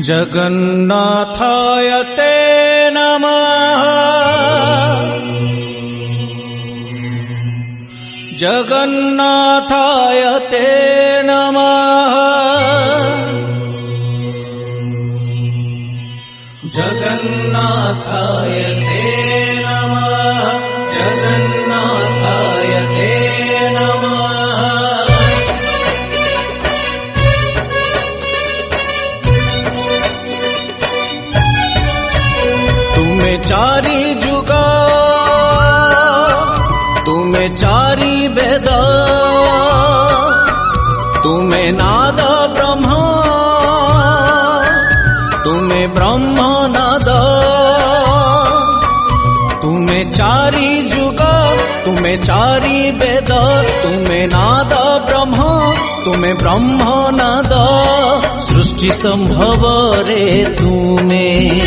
जगन्नाथाय ते नमः। जगन्नाथाय ते नमः। जगन्नाथाय ते नमः। जगन्नाथाय ते नमः। तुम्हें चारि जुग, तुम्हें चारि वेद, तुम्हें नाद ब्रह्म, तुम्हें ब्रह्म नाद। तुम्हें चारि जुग, तुम्हें चारि वेद, तुम्हें नाद ब्रह्म, तुम्हें ब्रह्म नाद। सृष्टि संभव रे तुम्हें,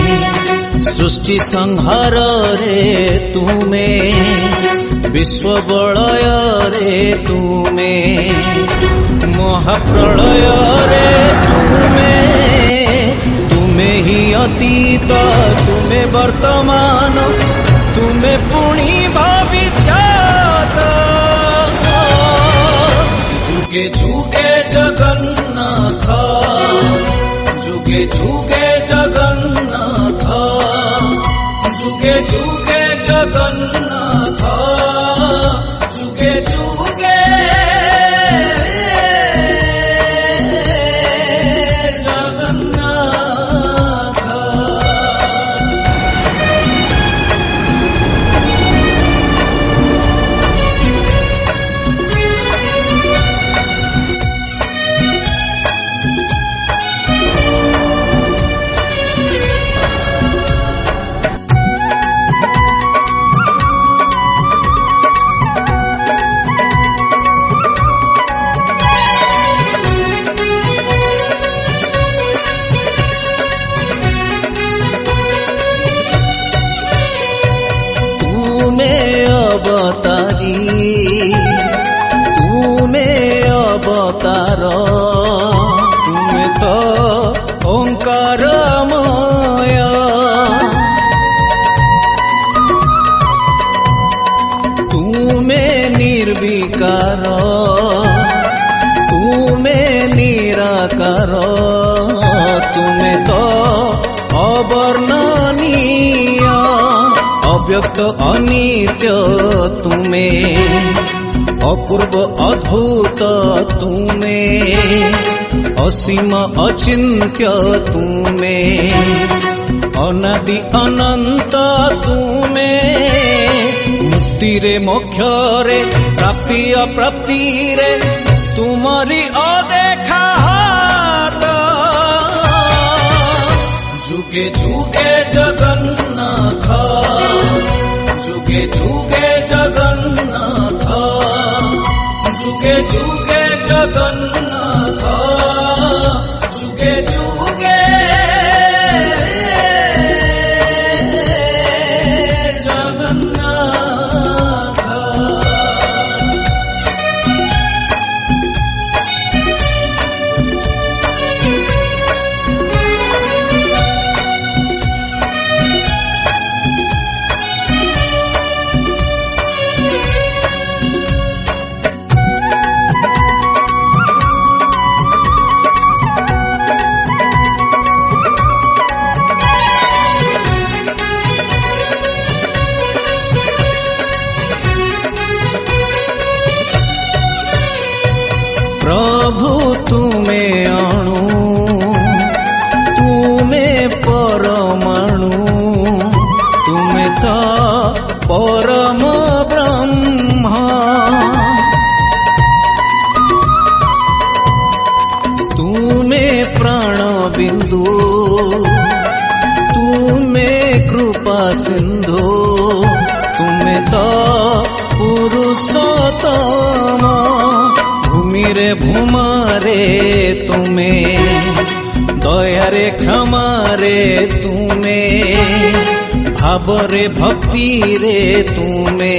सृष्टि संहार रे तुम्हें, विश्व बलय रे तुम्हें, महाप्रलय रे तुम्हें। तुम्हें ही अतीत, तुम्हें वर्तमान, तुम्हें पुणी भविष्यत। जुगे जुगे जगन्नाथ, जुगे जुगे जगन्नाथ, जुगे जुगे जगन्नाथ, जुगे जुगे जगन्नाथ। अवतारी, तुम्हें अवतार, तुम्हें तो ओंकारमय। तुम्हें निर्विकार, तुम्हें निराकार, तुम्हें तो अवर्णनीय, अव्यक्त अनित्य तुम्हें, अपूर्व अद्भुत तुम्हें, असीम अचिन्त्य तुम्हें, अनादि अनंत तुम्हें। मुक्ति रे मोक्ष रे, प्राप्ति अप्राप्ति रे, तुम्हारी अदेखा हाथ। जुगे जुगे जगन्नाथ, जुगे जुगे जगन्नाथ, जुगे जुगे जगन्नाथ, जुगे जुगे जगन्नाथ। प्रभु तुम्हें अणु, तुम्हें परमाणु, तुम्हें तो परम ब्रह्म। तुम्हें प्राण बिंदु, तुम्हें कृपा सिंधु, तुम्हें तो पुरुषोत्तम। भूमि रे भूमा रे तुम्हें, ଦୟାରେ କ୍ଷମାରେ ତୁମେ, ଭାବରେ ଭକ୍ତିରେ ତୁମେ,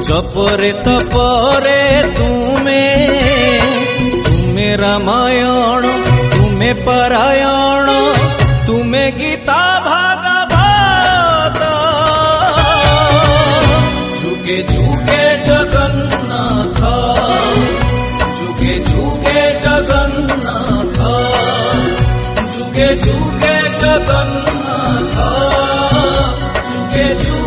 ଜପରେ ତପରେ ତୁମେ, ତୁମେ ରାମାୟଣ ତୁମେ ପରାୟଣ, ତୁମେ ଗୀତା ଭାଗବତ, ଯୁଗେ ଯୁଗେ ଜଗନ୍ନାଥ, ଯୁଗେ ଯୁଗେ ଜଗନ୍ନାଥ, ଯୁଗେ ଯୁଗେ ଜଗନ୍ନାଥ, ଯୁଗେ ଯୁଗେ